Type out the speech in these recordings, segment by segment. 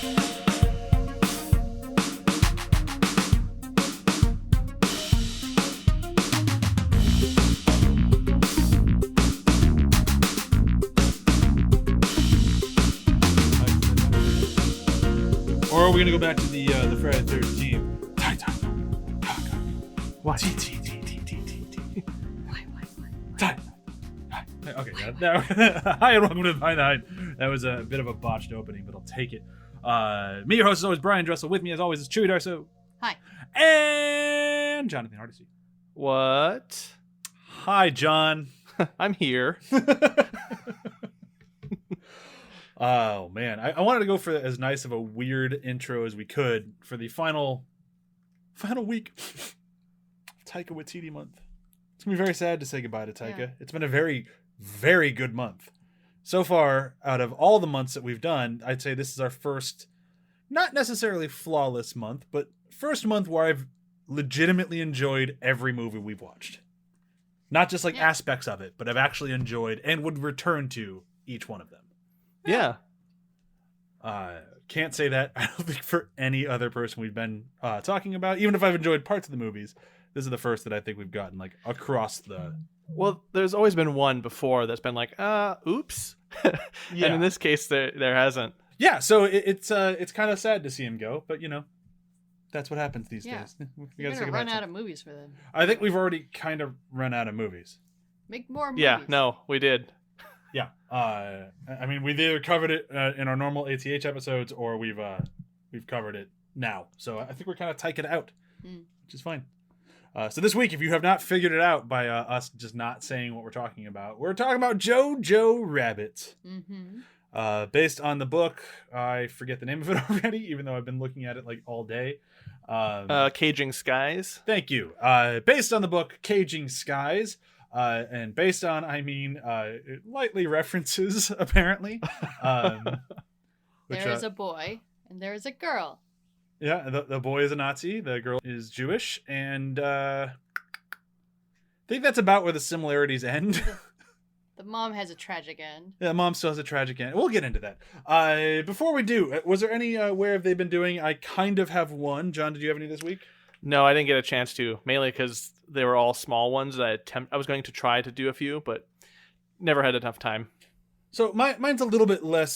Or are we gonna go back to the Friday the 13th? Taika Waititi. Okay, hi and welcome to Behind the Hype. That was a bit of a botched opening, but I'll take it. Me, your host, is always Brian Dressel. With me, as always, is Chewy Darso. Hi. And Jonathan Hardesty. What? Hi, John. I'm here. Oh, man. I wanted to go for as nice of a weird intro as we could for the final week of Taika Waititi month. It's going to be very sad to say goodbye to Taika. Yeah. It's been a very, very good month. So far, out of all the months that we've done, I'd say this is our first, not necessarily flawless month, but first month where I've legitimately enjoyed every movie we've watched. Not just like aspects of it, but I've actually enjoyed and would return to each one of them. Yeah. Can't say that, I don't think, for any other person we've been talking about. Even if I've enjoyed parts of the movies, this is the first that I think we've gotten like across the... Well, there's always been one before that's been like, oops. And in this case, there hasn't. Yeah, so it's kind of sad to see him go, but, you know, that's what happens these days. We're going to run out of movies for them. I think we've already kind of run out of movies. Make more movies. Yeah, no, we did. Yeah. I mean, we've either covered it in our normal ATH episodes or we've covered it now. So I think we're kind of Taika out, which is fine. So this week, if you have not figured it out by us just not saying what we're talking about about Jojo Rabbit. Mm-hmm. Based on the book, I forget the name of it already, even though I've been looking at it like all day. Caging Skies. Thank you. Based on the book Caging Skies. And based on, I mean, it lightly references, apparently. There is a boy and there is a girl. Yeah, the boy is a Nazi, the girl is Jewish, and I think that's about where the similarities end. The mom has a tragic end. Yeah, mom still has a tragic end. We'll get into that. Before we do, was there any where have they been doing? I kind of have one. John, did you have any this week? No, I didn't get a chance to, mainly because they were all small ones. I was going to try to do a few, but never had enough time. So mine's a little bit less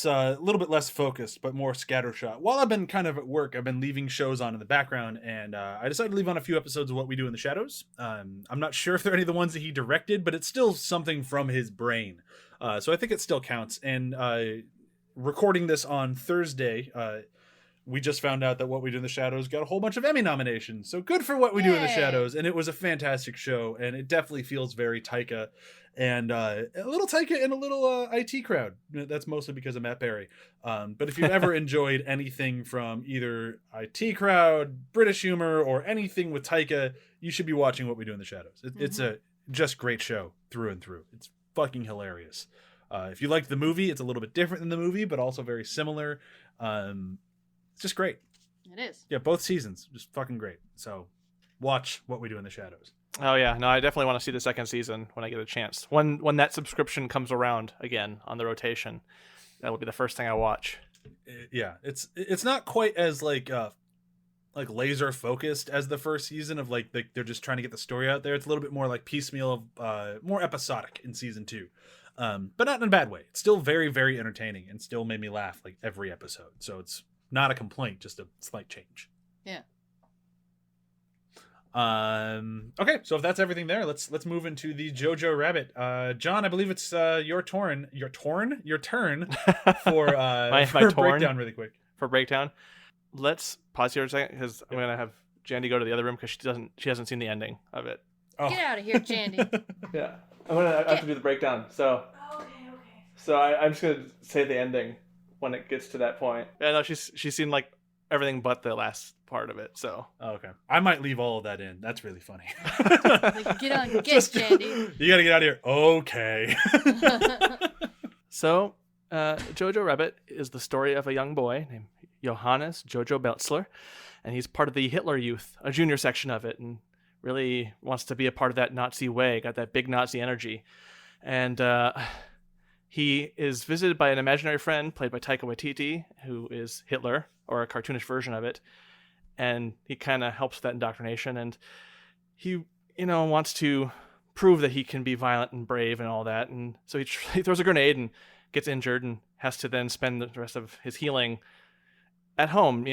focused, but more scattershot. While I've been kind of at work, I've been leaving shows on in the background, and I decided to leave on a few episodes of What We Do in the Shadows. I'm not sure if they're any of the ones that he directed, but it's still something from his brain. So I think it still counts. And recording this on Thursday, we just found out that What We Do in the Shadows got a whole bunch of Emmy nominations. So good for What We Do in the Shadows. And it was a fantastic show. And it definitely feels very Taika. And a little Taika and a little IT crowd. That's mostly because of Matt Berry. But if you've ever enjoyed anything from either IT crowd, British humor, or anything with Taika, you should be watching What We Do in the Shadows. It's a just great show through and through. It's fucking hilarious. If you liked the movie, it's a little bit different than the movie, but also very similar. It's just great. It is. Yeah, both seasons. Just fucking great. So watch What We Do in the Shadows. Oh, yeah. No, I definitely want to see the second season when I get a chance. When that subscription comes around again on the rotation, that'll be the first thing I watch. Yeah, it's not quite as like laser focused as the first season of like they're just trying to get the story out there. It's a little bit more like piecemeal, more episodic in season 2. But not in a bad way. It's still very, very entertaining and still made me laugh like every episode. So it's not a complaint, just a slight change. Yeah. Okay, so if that's everything there, let's move into the Jojo Rabbit. John, I believe it's your turn for my breakdown really quick. For breakdown, let's pause here a second because I'm gonna have Jandy go to the other room because she hasn't seen the ending of it. Oh. Get out of here, Jandy. Yeah, I have to do the breakdown. So okay. So I'm just gonna say the ending when it gets to that point. Yeah, no, she's seen like everything but the last part of it. So okay, I might leave all of that in. That's really funny. Like, get Jandy. You gotta get out of here. Okay. So, Jojo Rabbit is the story of a young boy named Johannes Jojo Beltzler, and he's part of the Hitler Youth, a junior section of it, and really wants to be a part of that Nazi way. Got that big Nazi energy, and he is visited by an imaginary friend played by Taika Waititi, who is Hitler, or a cartoonish version of it. And he kind of helps with that indoctrination. And he, wants to prove that he can be violent and brave and all that. And so he throws a grenade and gets injured and has to then spend the rest of his healing at home,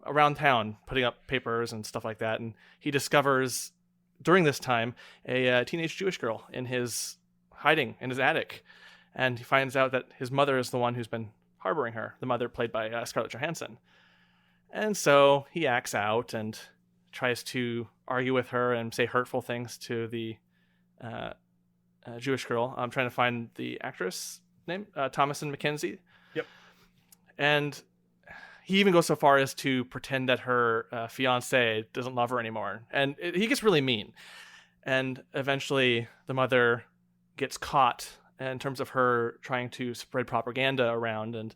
around town, putting up papers and stuff like that. And he discovers during this time a teenage Jewish girl hiding in his attic. And he finds out that his mother is the one who's been harboring her, the mother played by Scarlett Johansson. And so he acts out and tries to argue with her and say hurtful things to the Jewish girl. I'm trying to find the actress name, Thomasin McKenzie. Yep. And he even goes so far as to pretend that her fiance doesn't love her anymore. And he gets really mean. And eventually the mother gets caught in terms of her trying to spread propaganda around, and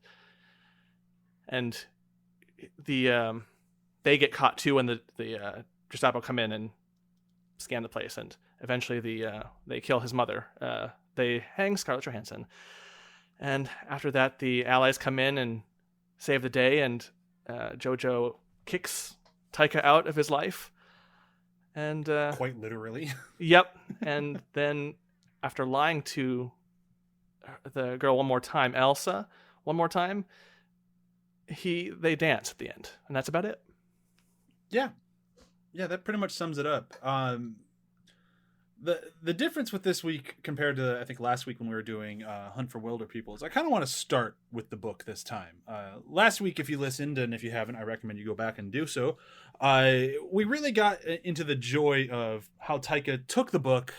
they get caught too when the Gestapo come in and scan the place, and eventually they kill his mother. They hang Scarlett Johansson, and after that the Allies come in and save the day, and Jojo kicks Taika out of his life, and quite literally. Yep. And then after lying to the girl one more time, Elsa, they dance at the end, and that's about it. Yeah, that pretty much sums it up. The difference with this week compared to, I think, last week when we were doing Hunt for Wilder People is I kind of want to start with the book this time. Last week, if you listened, and if you haven't, I recommend you go back and do so. We really got into the joy of how Taika took the book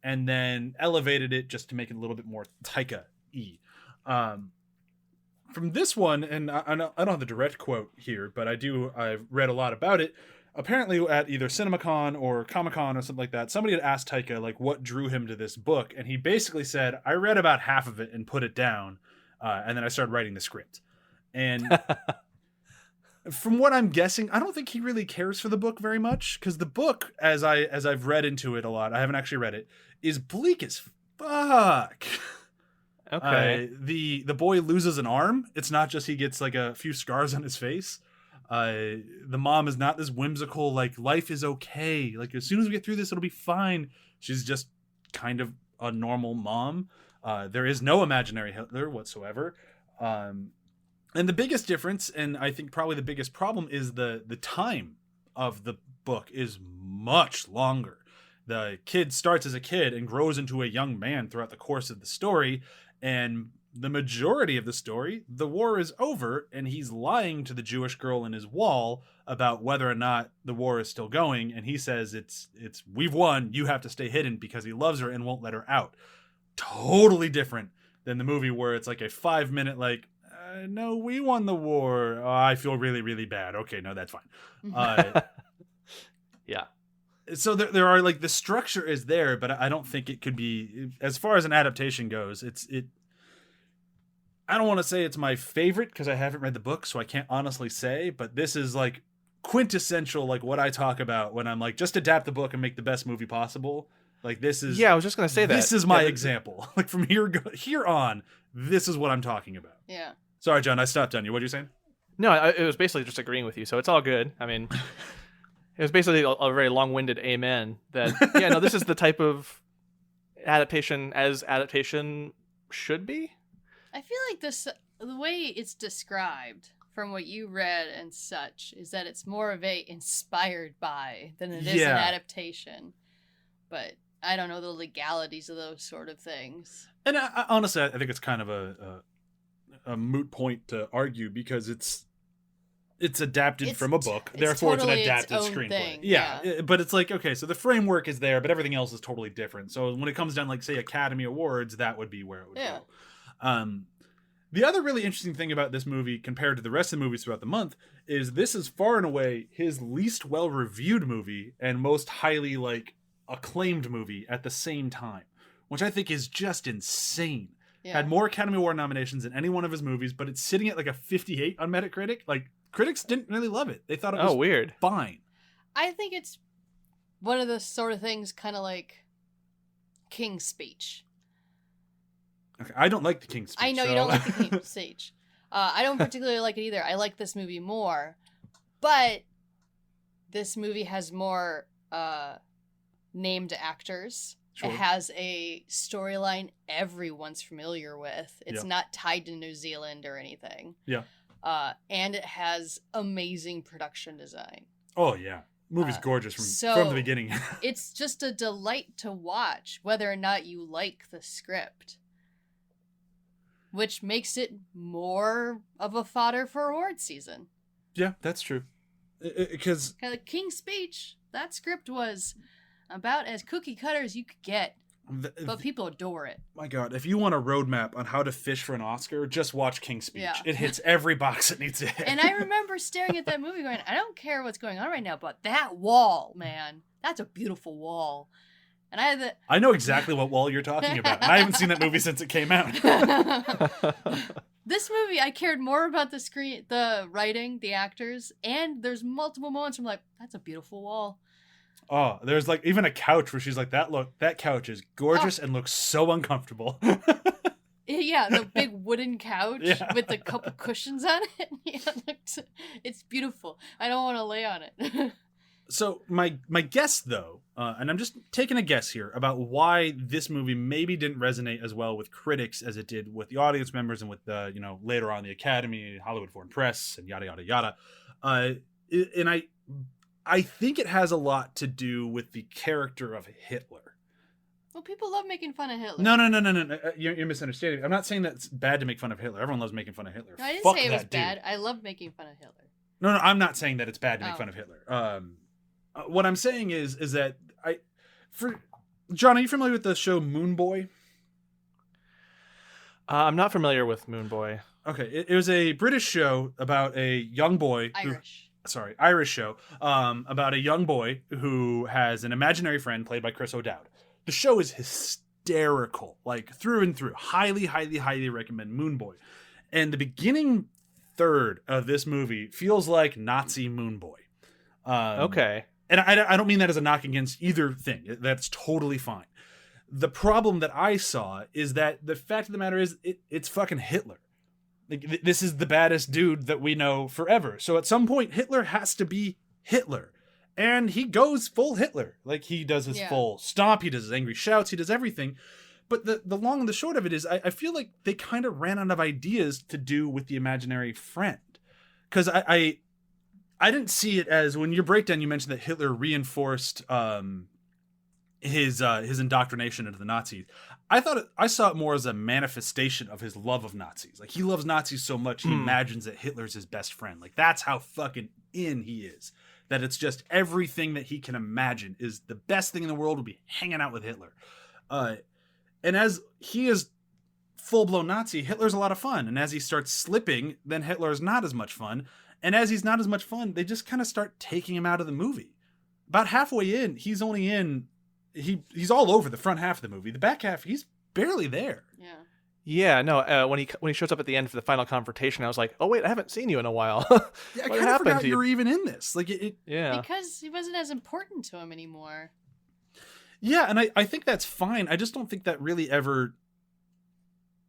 and then elevated it just to make it a little bit more Taika-y. From this one, and I don't have the direct quote here, but I've read a lot about it. Apparently at either CinemaCon or Comic-Con or something like that, somebody had asked Taika, like, what drew him to this book, and he basically said, I read about half of it and put it down, and then I started writing the script. And from what I'm guessing, I don't think he really cares for the book very much, because the book, as I've read into it a lot, I haven't actually read it, is bleak as fuck. Okay. The boy loses an arm. It's not just he gets like a few scars on his face. The mom is not this whimsical, like, life is okay, like, as soon as we get through this it'll be fine. She's just kind of a normal mom. There is no imaginary Hitler whatsoever. And the biggest difference, and I think probably the biggest problem, is the time of the book is much longer. The kid starts as a kid and grows into a young man throughout the course of the story, and the majority of the story, the war is over, and he's lying to the Jewish girl in his wall about whether or not the war is still going, and he says it's we've won, you have to stay hidden, because he loves her and won't let her out. Totally different than the movie where it's like a 5-minute, like, no, we won the war. Oh, I feel really, really bad. Okay, no, that's fine. Yeah. So there are, like, the structure is there, but I don't think it could be, as far as an adaptation goes, I don't want to say it's my favorite because I haven't read the book, so I can't honestly say, but this is like quintessential, like, what I talk about when I'm like, just adapt the book and make the best movie possible. Like, this is... Yeah, I was just going to say that. This is my example. Like, from here on, this is what I'm talking about. Yeah. Sorry, John, I stopped on you. What are you saying? No, it was basically just agreeing with you, so it's all good. I mean, it was basically a very long-winded amen that, yeah, no, this is the type of adaptation as adaptation should be. I feel like the way it's described from what you read and such is that it's more of a inspired by than it is an adaptation. But I don't know the legalities of those sort of things. And I honestly, I think it's kind of a moot point to argue, because it's adapted from a book, therefore totally it's an adapted screenplay. Thing. Yeah, but it's like, okay, so the framework is there, but everything else is totally different. So when it comes down, like, say, Academy Awards, that would be where it would go. The other really interesting thing about this movie compared to the rest of the movies throughout the month is this is far and away his least well-reviewed movie and most highly, like, acclaimed movie at the same time, which I think is just insane. Yeah. Had more Academy Award nominations than any one of his movies, but it's sitting at like a 58 on Metacritic. Like, critics didn't really love it. They thought it was weird. Fine. I think it's one of those sort of things, kind of like King's Speech. Okay, I don't like the King's Speech. I know you don't like the King's Speech. I don't particularly like it either. I like this movie more, but this movie has more named actors. Sure. It has a storyline everyone's familiar with. It's Yeah. not tied to New Zealand or anything. Yeah. And it has amazing production design. Oh yeah, movie's gorgeous from the beginning. It's just a delight to watch, whether or not you like the script, which makes it more of a fodder for award season. Yeah, that's true. Because The King's Speech, that script was about as cookie cutter as you could get, but people adore it. My God, if you want a roadmap on how to fish for an Oscar, just watch King's Speech. Yeah. It hits every box it needs to hit. And I remember staring at that movie going, I don't care what's going on right now, but that wall, man, that's a beautiful wall. And I know exactly what wall you're talking about. And I haven't seen that movie since it came out. This movie, I cared more about the writing, the actors, and there's multiple moments where I'm like, that's a beautiful wall. Oh, there's like even a couch where she's like, that couch is gorgeous and looks so uncomfortable. Yeah, the big wooden couch with a couple cushions on it. Yeah, it's beautiful. I don't want to lay on it. So my guess though, and I'm just taking a guess here about why this movie maybe didn't resonate as well with critics as it did with the audience members and with the, later on the Academy, Hollywood Foreign Press, and yada yada yada. And I think it has a lot to do with the character of Hitler. Well, people love making fun of Hitler. No. You're misunderstanding. I'm not saying that it's bad to make fun of Hitler. Everyone loves making fun of Hitler. No, I didn't Fuck say it was that bad. dude. I love making fun of Hitler. No, I'm not saying that it's bad to make fun of Hitler. What I'm saying is that John, are you familiar with the show Moon Boy? I'm not familiar with Moon Boy. Okay, it was a British show about a young boy. Irish show. About a young boy who has an imaginary friend played by Chris O'Dowd. The show is hysterical, like through and through. Highly, highly, highly recommend Moon Boy. And the beginning third of this movie feels like Nazi Moon Boy. Okay. And I don't mean that as a knock against either thing. That's totally fine. The problem that I saw is that the fact of the matter is it's fucking Hitler. Like, this is the baddest dude that we know forever. So at some point, Hitler has to be Hitler. And he goes full Hitler. Like, he does his full stomp, he does his angry shouts, he does everything. But the long and the short of it is, I feel like they kind of ran out of ideas to do with the imaginary friend. Because I didn't see it as, when your breakdown, you mentioned that Hitler reinforced his indoctrination into the Nazis. I saw it more as a manifestation of his love of Nazis. Like, he loves Nazis so much, he imagines that Hitler's his best friend. Like, that's how fucking in he is. That it's just everything that he can imagine is the best thing in the world would be hanging out with Hitler. And as he is full-blown Nazi, Hitler's a lot of fun. And as he starts slipping, then Hitler is not as much fun. And as he's not as much fun, they just kind of start taking him out of the movie. About halfway in, he's only in... He's all over the front half of the movie. The back half, he's barely there. Yeah. Yeah, no. When he shows up at the end for the final confrontation, I was like, "Oh wait, I haven't seen you in a while." Yeah, I kind of forgot you were even in this. Like, yeah, because he wasn't as important to him anymore. Yeah, and I think that's fine. I just don't think that really ever.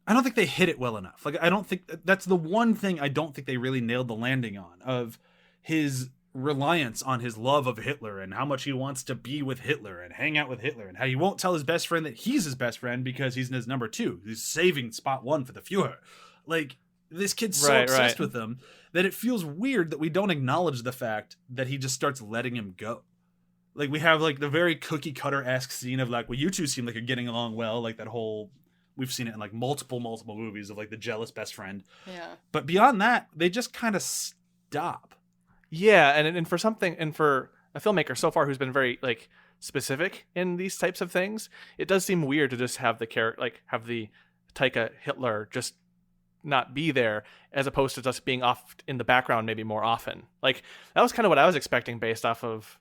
I don't think they hit it well enough. Like, I don't think that's the one thing I don't think they really nailed the landing on, of his reliance on his love of Hitler and how much he wants to be with Hitler and hang out with Hitler, and how he won't tell his best friend that he's his best friend because he's his number two. He's saving spot one for the Fuhrer. Like, this kid's so obsessed with him that it feels weird that we don't acknowledge the fact that he just starts letting him go. Like, we have like the very cookie cutter-esque scene of like, well, you two seem like you're getting along well. Like, that whole, we've seen it in like multiple movies of like the jealous best friend. Yeah. But beyond that, they just kind of stop. Yeah, and for a filmmaker so far who's been very like specific in these types of things, it does seem weird to just have the Taika Hitler just not be there, as opposed to just being off in the background maybe more often. Like, that was kind of what I was expecting based off of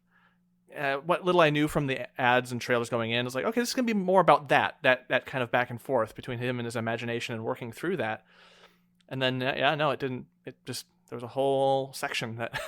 what little I knew from the ads and trailers going in. It's like, okay, this is gonna be more about that kind of back and forth between him and his imagination and working through that. And then it didn't. It just, there was a whole section that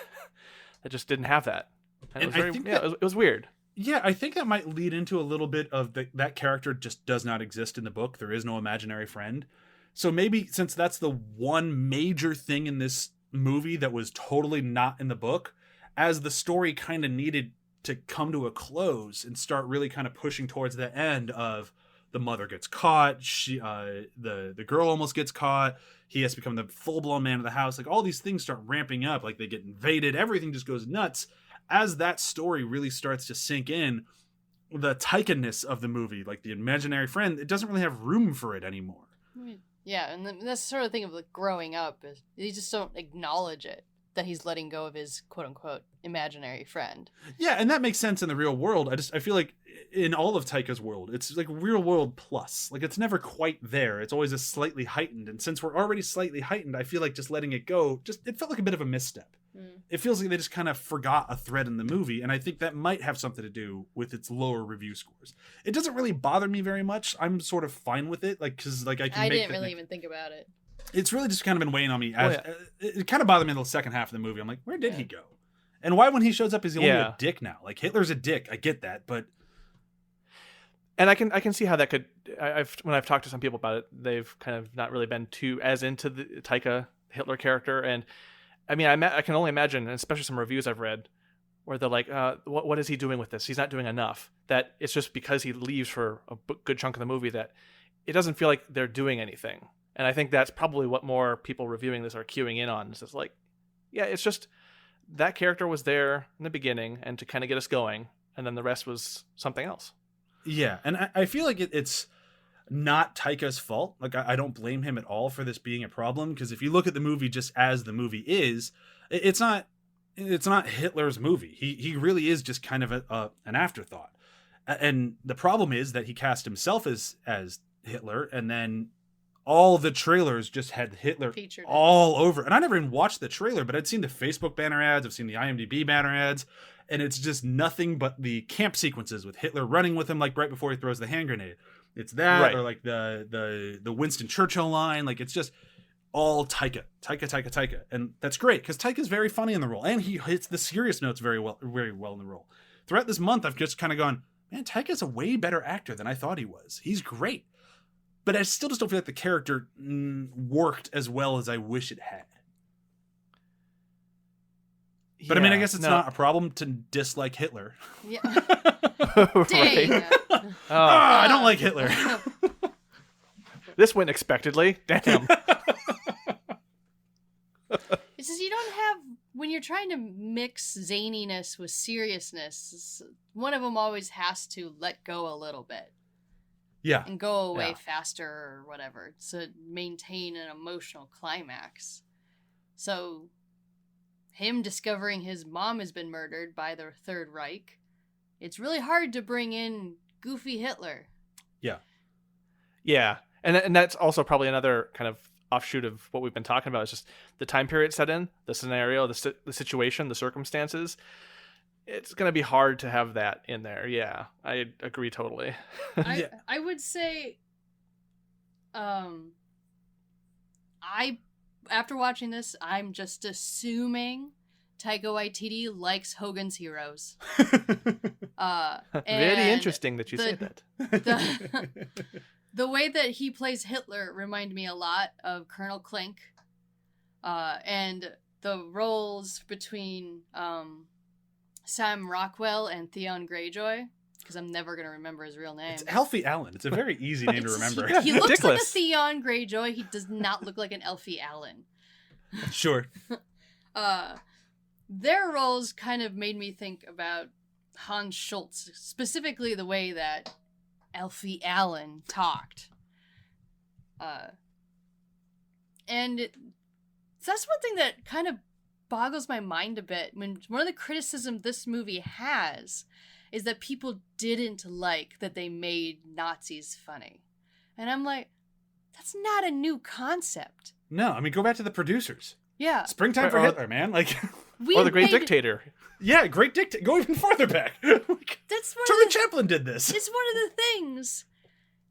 that just didn't have that. And it was it was weird. Yeah, I think that might lead into a little bit of that character just does not exist in the book. There is no imaginary friend. So maybe since that's the one major thing in this movie that was totally not in the book, as the story kind of needed to come to a close and start really kind of pushing towards the end of the mother gets caught, the girl almost gets caught, he has to become the full-blown man of the house, like all these things start ramping up, like they get invaded, everything just goes nuts. As that story really starts to sink in, the Taika-ness of the movie, like the imaginary friend, it doesn't really have room for it anymore. Yeah, and that's the sort of thing of like growing up, is you just don't acknowledge it, that he's letting go of his quote-unquote imaginary friend. Yeah, and that makes sense in the real world. I feel like in all of Taika's world, it's like real world plus. Like it's never quite there. It's always a slightly heightened. And since we're already slightly heightened, I feel like just letting it go, it felt like a bit of a misstep. It feels like they just kind of forgot a thread in the movie, and I think that might have something to do with its lower review scores. It doesn't really bother me very much. I'm sort of fine with it, like because like I didn't really even think about it. It's really just kind of been weighing on me. It kind of bothered me in the second half of the movie. I'm like, where did he go? And why when he shows up is he only a dick now? Like Hitler's a dick. I get that, but and I can see how that could. When I've talked to some people about it, they've kind of not really been too as into the Taika Hitler character, and I mean, I can only imagine, and especially some reviews I've read, where they're like, what is he doing with this? He's not doing enough. That it's just because he leaves for a good chunk of the movie that it doesn't feel like they're doing anything. And I think that's probably what more people reviewing this are queuing in on. It's just like, yeah, it's just that character was there in the beginning and to kind of get us going, and then the rest was something else. Yeah, and I feel like it's not Taika's fault. Like I don't blame him at all for this being a problem, because if you look at the movie just as the movie is, it's not Hitler's movie. He really is just kind of an afterthought. And the problem is that he cast himself as Hitler, and then all the trailers just had Hitler featured all over. And I never even watched the trailer, but I'd seen the Facebook banner ads, I've seen the IMDb banner ads, and it's just nothing but the camp sequences with Hitler running with him like right before he throws the hand grenade. It's that, right. Or like the Winston Churchill line. Like it's just all Taika. And that's great because Taika's very funny in the role, and he hits the serious notes very well in the role. Throughout this month, I've just kind of gone, man, Taika's a way better actor than I thought he was. He's great. But I still just don't feel like the character worked as well as I wish it had. But I mean, I guess it's not a problem to dislike Hitler. Yeah. Dang. I don't like Hitler. This went expectedly. Damn. It's just you don't have, when you're trying to mix zaniness with seriousness, one of them always has to let go a little bit. Yeah. And go away faster or whatever to maintain an emotional climax. So him discovering his mom has been murdered by the Third Reich, it's really hard to bring in goofy Hitler. Yeah. Yeah. And that's also probably another kind of offshoot of what we've been talking about. Is just the time period set in, the scenario, the situation, the circumstances. It's going to be hard to have that in there. Yeah, I agree totally. I would say, after watching this, I'm just assuming Taika Waititi likes Hogan's Heroes. Very interesting that you say that. The way that he plays Hitler reminded me a lot of Colonel Klink, and the roles between Sam Rockwell and Theon Greyjoy, because I'm never going to remember his real name. It's Alfie Allen. It's a very easy name to remember. He looks like a Theon Greyjoy. He does not look like an Alfie Allen. Sure. Their roles kind of made me think about Hans Schultz, specifically the way that Alfie Allen talked. And that's one thing that kind of boggles my mind a bit. When one of the criticisms this movie has is that people didn't like that they made Nazis funny. And I'm like, that's not a new concept. No, I mean, go back to the producers. Yeah. Springtime for Hitler, man. Like, or the Great Dictator. Yeah, Great Dictator. Go even farther back. That's Charlie Chaplin did this. It's one of the things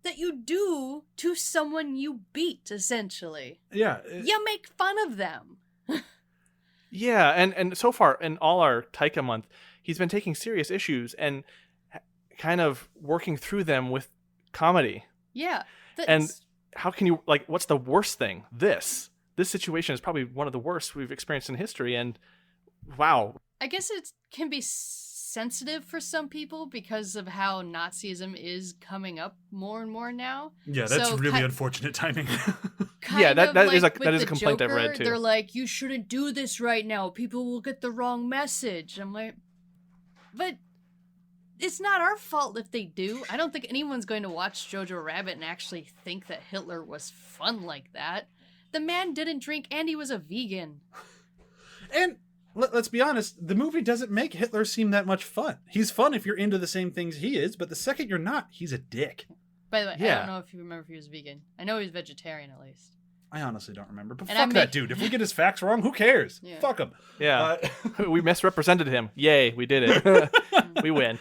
that you do to someone you beat, essentially. Yeah. You make fun of them. Yeah, and so far in all our Taika month, he's been taking serious issues and kind of working through them with comedy. Yeah. And how can you, like, what's the worst thing? This situation is probably one of the worst we've experienced in history. And wow. I guess it can be sensitive for some people because of how Nazism is coming up more and more now. Yeah, that's really unfortunate timing. Yeah, that is a complaint Joker, I've read too. They're like, you shouldn't do this right now. People will get the wrong message. I'm like, but it's not our fault if they do. I don't think anyone's going to watch Jojo Rabbit and actually think that Hitler was fun like that. The man didn't drink and he was a vegan. And let's be honest, the movie doesn't make Hitler seem that much fun. He's fun if you're into the same things he is, but the second you're not, he's a dick. By the way, I don't know if you remember if he was vegan. I know he was vegetarian at least. I honestly don't remember, but fuck that dude. If we get his facts wrong, who cares? Yeah. Fuck him. Yeah. We misrepresented him. Yay, we did it. We win.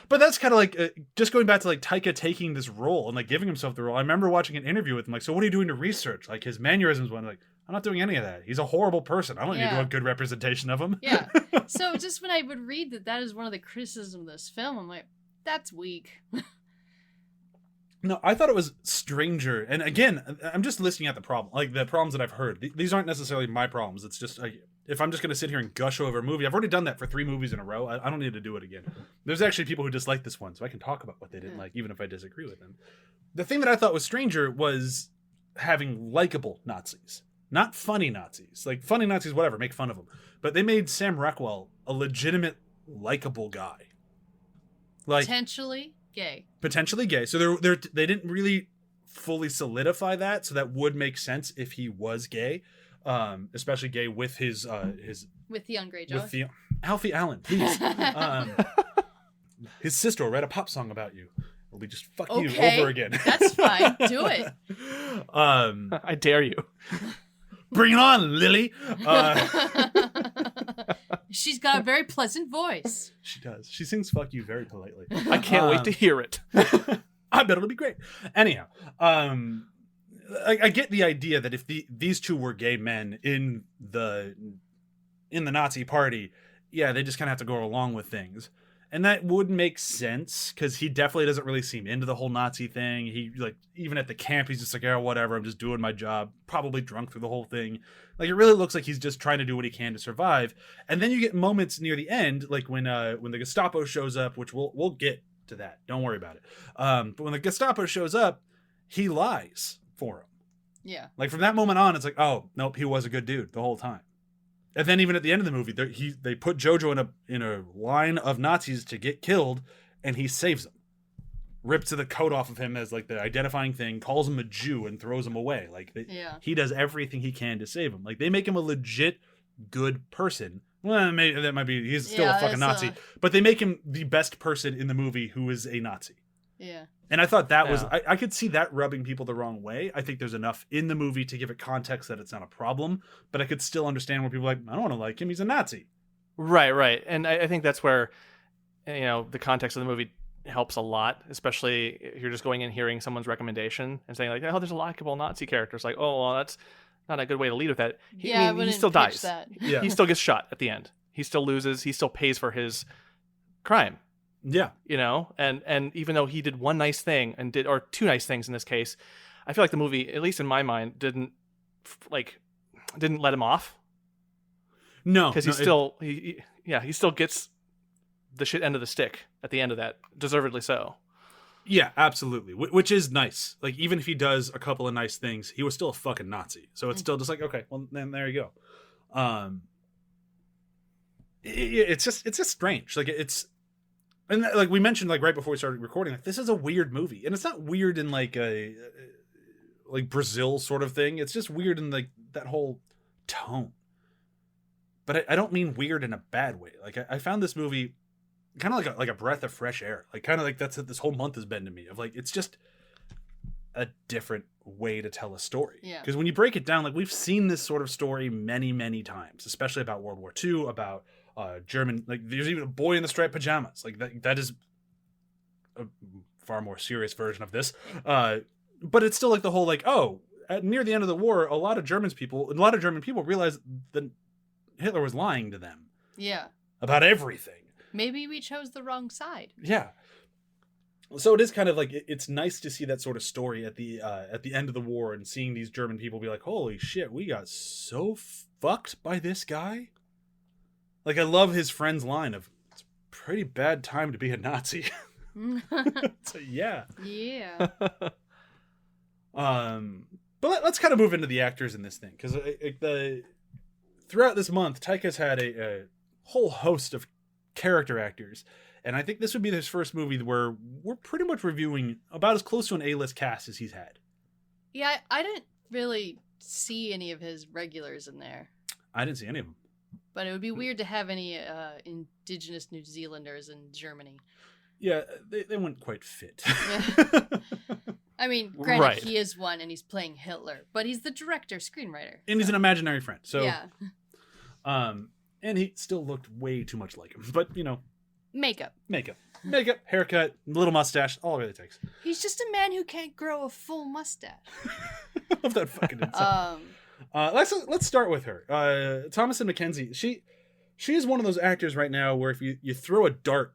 But that's kind of like, just going back to like Taika taking this role and like giving himself the role. I remember watching an interview with him, like, so what are you doing to research? Like his mannerisms went like, I'm not doing any of that. He's a horrible person. I don't need to do a good representation of him. Yeah. So just when I would read that is one of the criticisms of this film, I'm like, that's weak. No, I thought it was stranger. And again, I'm just listing out the problem, like the problems that I've heard. These aren't necessarily my problems. It's just, if I'm just going to sit here and gush over a movie, I've already done that for 3 movies in a row. I don't need to do it again. There's actually people who dislike this one, so I can talk about what they didn't like, even if I disagree with them. The thing that I thought was stranger was having likable Nazis. Not funny Nazis. Like, funny Nazis, whatever, make fun of them. But they made Sam Rockwell a legitimate, likable guy. Like, potentially gay. So they didn't really fully solidify that, so that would make sense if he was gay, especially gay with his with Theon Greyjoy. With Alfie Allen, please. His sister will write a pop song about you. Will be just fuck you over again. That's fine. Do it. I dare you. Bring it on, Lily. She's got a very pleasant voice. She does. She sings "fuck you" very politely. I can't wait to hear it. I bet it'll be great. Anyhow, I get the idea that if these two were gay men in the Nazi party, yeah, they just kind of have to go along with things. And that would make sense, because he definitely doesn't really seem into the whole Nazi thing. He, like, even at the camp, he's just like, oh, whatever, I'm just doing my job. Probably drunk through the whole thing. Like, it really looks like he's just trying to do what he can to survive. And then you get moments near the end, like when the Gestapo shows up, which we'll get to that. Don't worry about it. But when the Gestapo shows up, he lies for him. Yeah. Like, from that moment on, it's like, oh, nope, he was a good dude the whole time. And then even at the end of the movie, they put Jojo in a line of Nazis to get killed, and he saves them. Rips the coat off of him as like the identifying thing, calls him a Jew, and throws him away. Like he does everything he can to save him. Like they make him a legit good person. Well, maybe that might be he's still a fucking Nazi, but they make him the best person in the movie who is a Nazi. Yeah. And I thought that was, I could see that rubbing people the wrong way. I think there's enough in the movie to give it context that it's not a problem, but I could still understand where people are like, I don't want to like him, he's a Nazi. Right. And I think that's where, the context of the movie helps a lot, especially if you're just going in hearing someone's recommendation and saying like, oh, there's a likable Nazi character. It's like, oh, well, that's not a good way to lead with that. He still dies. Yeah. He still gets shot at the end. He still loses. He still pays for his crime. Yeah. And even though he did one nice thing or 2 nice things in this case, I feel like the movie, at least in my mind, didn't let him off. No. Because he still gets the shit end of the stick at the end of that, deservedly so. Yeah, absolutely. Which is nice. Like, even if he does a couple of nice things, he was still a fucking Nazi. So it's still just like, okay, well, then there you go. It's just strange. Like, and like we mentioned, like right before we started recording, like this is a weird movie, and it's not weird in like a like Brazil sort of thing. It's just weird in like that whole tone. But I don't mean weird in a bad way. Like I found this movie kind of like a breath of fresh air. Like kind of like that's what this whole month has been to me. Of like it's just a different way to tell a story. Yeah. Because when you break it down, like we've seen this sort of story many, many times, especially about World War II, about German, like there's even a boy in the striped pajamas. Like that is a far more serious version of this. But it's still like the whole like, near the end of the war, a lot of German people realized that Hitler was lying to them. Yeah. About everything. Maybe we chose the wrong side. Yeah. So it is kind of like it's nice to see that sort of story at the end of the war and seeing these German people be like, holy shit, we got so fucked by this guy. Like, I love his friend's line of, it's a pretty bad time to be a Nazi. So yeah. Yeah. But let's kind of move into the actors in this thing, because throughout this month, Taika's had a whole host of character actors, and I think this would be his first movie where we're pretty much reviewing about as close to an A-list cast as he's had. Yeah, I didn't really see any of his regulars in there. I didn't see any of them. But it would be weird to have any indigenous New Zealanders in Germany. Yeah, they wouldn't quite fit. I mean, granted, Right. he is one and he's playing Hitler, but he's the director, screenwriter. And he's an imaginary friend. So, yeah. And he still looked way too much like him. But, Makeup, haircut, little mustache, all it really takes. He's just a man who can't grow a full mustache. I love that fucking insult. Let's start with her. Thomasin McKenzie. She is one of those actors right now where if you throw a dart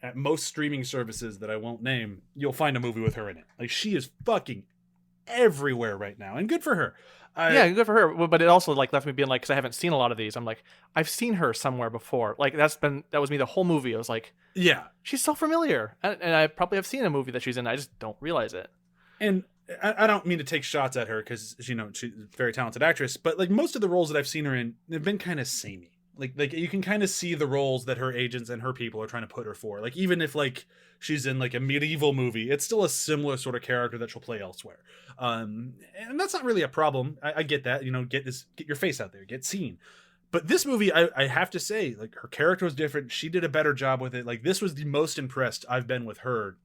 at most streaming services that I won't name, you'll find a movie with her in it. Like, she is fucking everywhere right now, and good for her. Yeah, good for her. But it also like left me being like, because I haven't seen a lot of these, I'm like, I've seen her somewhere before. Like that was me the whole movie. I was like, yeah, she's so familiar, and I probably have seen a movie that she's in. I just don't realize it. And I don't mean to take shots at her because she's a very talented actress, but like most of the roles that I've seen her in, they've been kind of samey. Like you can kind of see the roles that her agents and her people are trying to put her for. Like, even if like she's in like a medieval movie, it's still a similar sort of character that she'll play elsewhere. And that's not really a problem. I get that, get your face out there, get seen. But this movie, I have to say, like, her character was different. She did a better job with it. Like, this was the most impressed I've been with her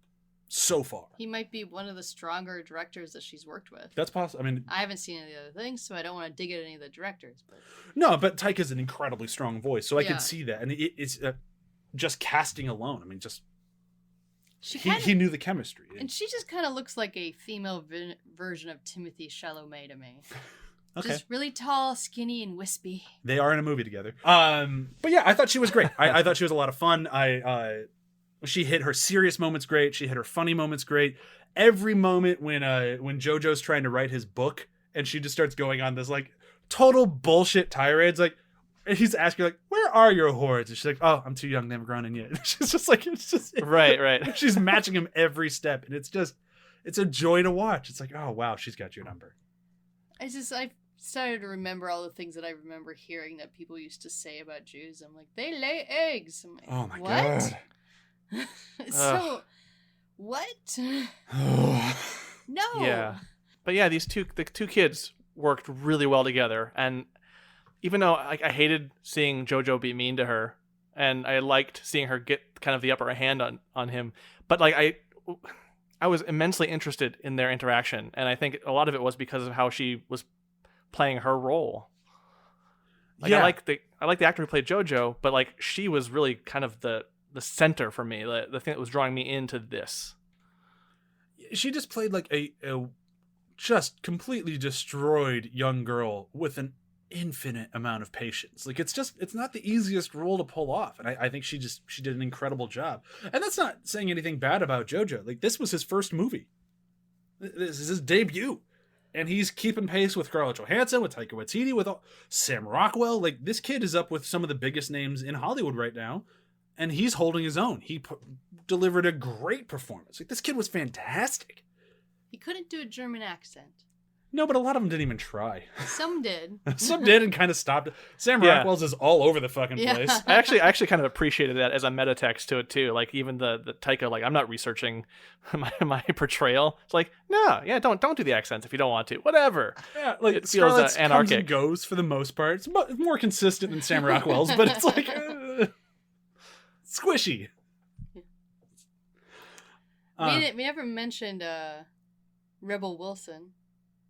so far. He might be one of the stronger directors that she's worked with. That's possible. I mean, I haven't seen any of the other things, so I don't want to dig at any of the directors. But no, but Taika's an incredibly strong voice, so I Yeah. can see that. And it's just casting alone. I mean, just she he knew the chemistry. and she just kind of looks like a female version of Timothy Chalamet to me. Okay. Just really tall, skinny, and wispy. They are in a movie together. But yeah, I thought she was great. I thought she was a lot of fun. She hit her serious moments great. She hit her funny moments great. Every moment when Jojo's trying to write his book and she just starts going on this like total bullshit tirades, like, and he's asking like, "Where are your hordes?" And she's like, "Oh, I'm too young, they haven't grown in yet." She's just like, Right. She's matching him every step, and it's a joy to watch. It's like, oh wow, she's got your number. I started to remember all the things that I remember hearing that people used to say about Jews. I'm like, they lay eggs. I'm like, Oh my what? god. So, what? No. Yeah. But yeah, the two kids worked really well together, and even though I hated seeing Jojo be mean to her, and I liked seeing her get kind of the upper hand on him, but like I was immensely interested in their interaction, and I think a lot of it was because of how she was playing her role. Like, yeah. I like the actor who played Jojo, but like she was really kind of the center for me, the thing that was drawing me into this. She just played like a just completely destroyed young girl with an infinite amount of patience. Like, it's not the easiest role to pull off, and I think she did an incredible job. And that's not saying anything bad about Jojo. Like, this was his first movie. This is his debut, and he's keeping pace with Scarlett Johansson, with Taika Waititi, with Sam Rockwell. Like, this kid is up with some of the biggest names in Hollywood right now, and he's holding his own. He delivered a great performance. Like, this kid was fantastic. He couldn't do a German accent. No, but a lot of them didn't even try. Some did. Some did and kind of stopped. Sam Yeah. Rockwell's is all over the fucking Yeah. place. I actually kind of appreciated that as a meta text to it too. Like, even the Taika, like, I'm not researching my portrayal. It's like, no, yeah, don't do the accents if you don't want to. Whatever. Yeah, like, It feels, Scarlett's comes anarchic. and goes for the most part. It's more consistent than Sam Rockwell's, but it's like squishy. We never mentioned Rebel Wilson.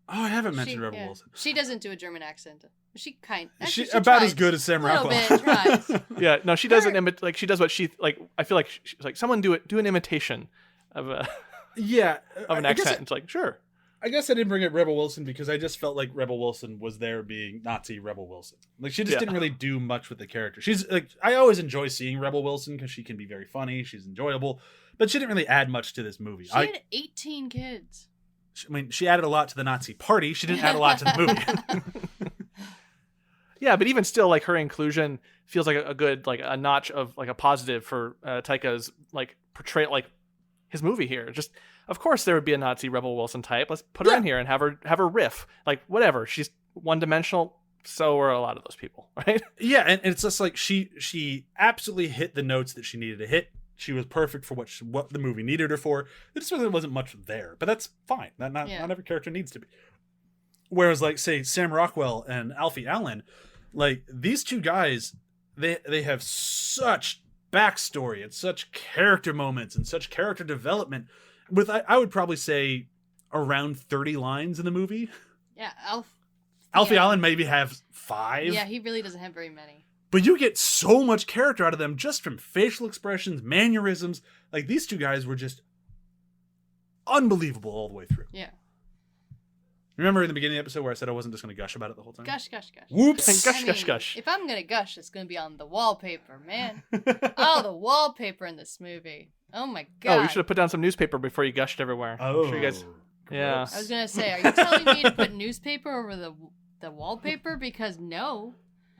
Oh, I haven't mentioned Rebel Yeah. Wilson. She doesn't do a German accent. She She she about tries. as good as Sam A little Rockwell. bit, tries. Yeah, no, she doesn't like she does what she like. I feel like she's like, someone do an imitation of Yeah, an I guess accent. It's like, sure. I guess I didn't bring up Rebel Wilson because I just felt like Rebel Wilson was there being Nazi Rebel Wilson. Like, she just Yeah. didn't really do much with the character. She's like, I always enjoy seeing Rebel Wilson because she can be very funny. She's enjoyable. but she didn't really add much to this movie. She had 18 kids. I mean, she added a lot to the Nazi party. She didn't add a lot to the movie. Yeah, but even still, like, her inclusion feels like a good, like, a notch of, like, a positive for Taika's, like, portrayal, like, his movie here. Just, of course there would be a Nazi Rebel Wilson type. Let's put her in here and have her riff. Like, whatever. She's one-dimensional. So are a lot of those people, right? Yeah, and it's just like she absolutely hit the notes that she needed to hit. She was perfect for what the movie needed her for. There just really wasn't much there, but that's fine. Not every character needs to be. Whereas, like, say, Sam Rockwell and Alfie Allen, like, these two guys, they have such backstory and such character moments and such character development. With, I would probably say, around 30 lines in the movie. Yeah, Alfie Allen maybe have 5. Yeah, he really doesn't have very many. But you get so much character out of them just from facial expressions, mannerisms. Like, these two guys were just unbelievable all the way through. Yeah. Remember in the beginning of the episode where I said I wasn't just going to gush about it the whole time? Gush. Whoops. Gush. If I'm going to gush, it's going to be on the wallpaper, man. Oh, the wallpaper in this movie. Oh, my God. Oh, you should have put down some newspaper before you gushed everywhere. Oh. I'm sure you guys... Yeah. I was going to say, are you telling me to put newspaper over the wallpaper? Because no.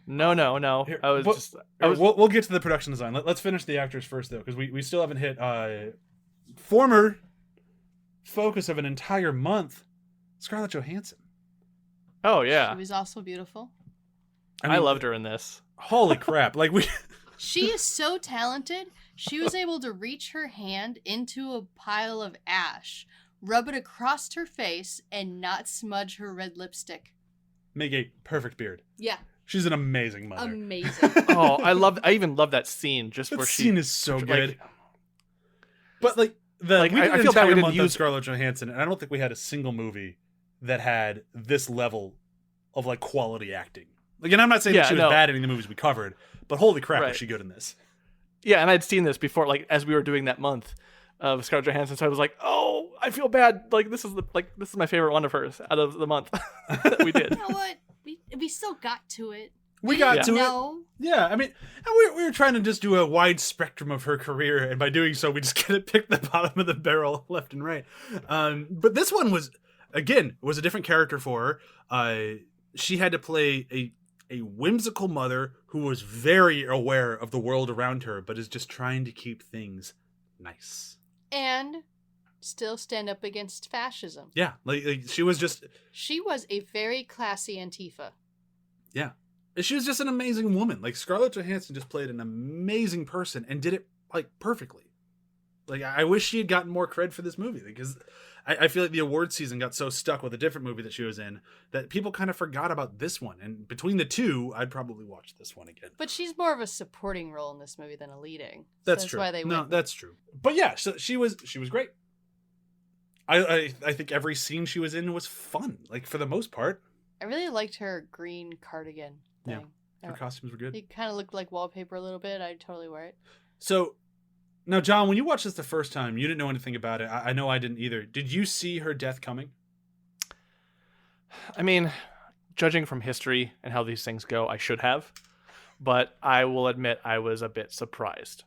No. Here, We'll get to the production design. Let's finish the actors first, though, because we still haven't hit former focus of an entire month, Scarlett Johansson. Oh, yeah. She was also beautiful. I loved her in this. Holy crap. Like, She is so talented. She was able to reach her hand into a pile of ash, rub it across her face, and not smudge her red lipstick. Make a perfect beard. Yeah. She's an amazing mother. Amazing. I even love that scene just that where scene is so good. Like, but like we did I feel bad we didn't use Scarlett Johansson, and I don't think we had a single movie that had this level of like quality acting. Like, and I'm not saying that she was bad in the movies we covered, but holy crap, was she good in this? Yeah, and I'd seen this before, like as we were doing that month of Scarlett Johansson, so I was like, oh, I feel bad. Like this is my favorite one of hers out of the month that we did. You know what? We still got to it. We got to it. Yeah, I mean, and we were trying to just do a wide spectrum of her career, and by doing so, we just kind of picked the bottom of the barrel left and right. But this one was a different character for her. She had to play a whimsical mother who was very aware of the world around her, but is just trying to keep things nice. And still stand up against fascism. Yeah, like she was a very classy Antifa. Yeah. She was just an amazing woman. Like, Scarlett Johansson just played an amazing person and did it, like, perfectly. Like, I wish she had gotten more cred for this movie, because I feel like the award season got so stuck with a different movie that she was in that people kind of forgot about this one. And between the two, I'd probably watch this one again. But she's more of a supporting role in this movie than a leading. That's true. Why they No, went. that's true. But yeah, so she was great. I think every scene she was in was fun, like, for the most part. I really liked her green cardigan thing. Yeah, her costumes were good. It kind of looked like wallpaper a little bit. I'd totally wear it. So, now, John, when you watched this the first time, you didn't know anything about it. I know I didn't either. Did you see her death coming? I mean, judging from history and how these things go, I should have. But I will admit I was a bit surprised.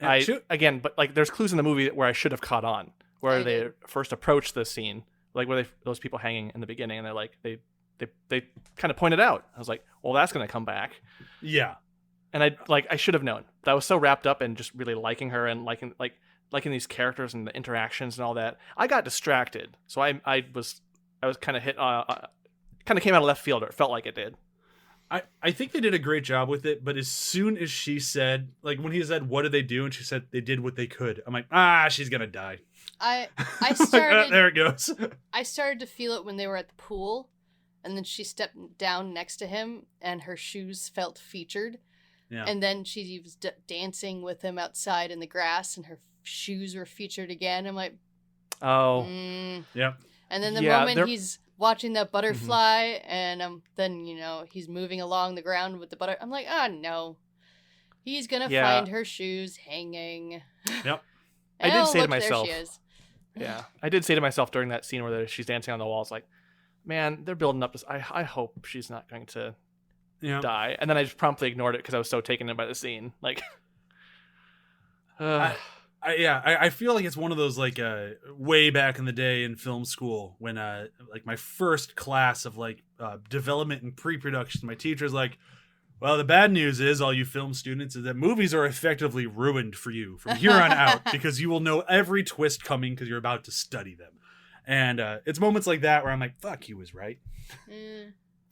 Again, but like there's clues in the movie where I should have caught on, where they first approached the scene, like where those people hanging in the beginning, and they're like they kind of pointed out. I was like, well, that's gonna come back. Yeah. And I should have known. I was so wrapped up in just really liking her and liking these characters and the interactions and all that. I got distracted, so I was kind of hit. Kind of came out of left field, or it felt like it did. I think they did a great job with it, but as soon as she said, like when he said, "What did they do?" and she said they did what they could, I'm like, she's gonna die. I started. There it goes. I started to feel it when they were at the pool, and then she stepped down next to him, and her shoes felt featured. Yeah. And then she was dancing with him outside in the grass, and her shoes were featured again. I'm like, yeah. And then the moment he's watching that butterfly, and then he's moving along the ground with the butter. I'm like, no, he's gonna find her shoes hanging. Yep. I did say to myself, there she is. Yeah, I did say to myself during that scene where she's dancing on the walls, like, man, they're building up this. I hope she's not going to die. And then I just promptly ignored it because I was so taken in by the scene. Like, I feel like it's one of those like way back in the day in film school when like my first class of like development and pre-production, my teacher's like, well, the bad news is, all you film students, is that movies are effectively ruined for you from here on out because you will know every twist coming because you're about to study them. And it's moments like that where I'm like, fuck, he was right.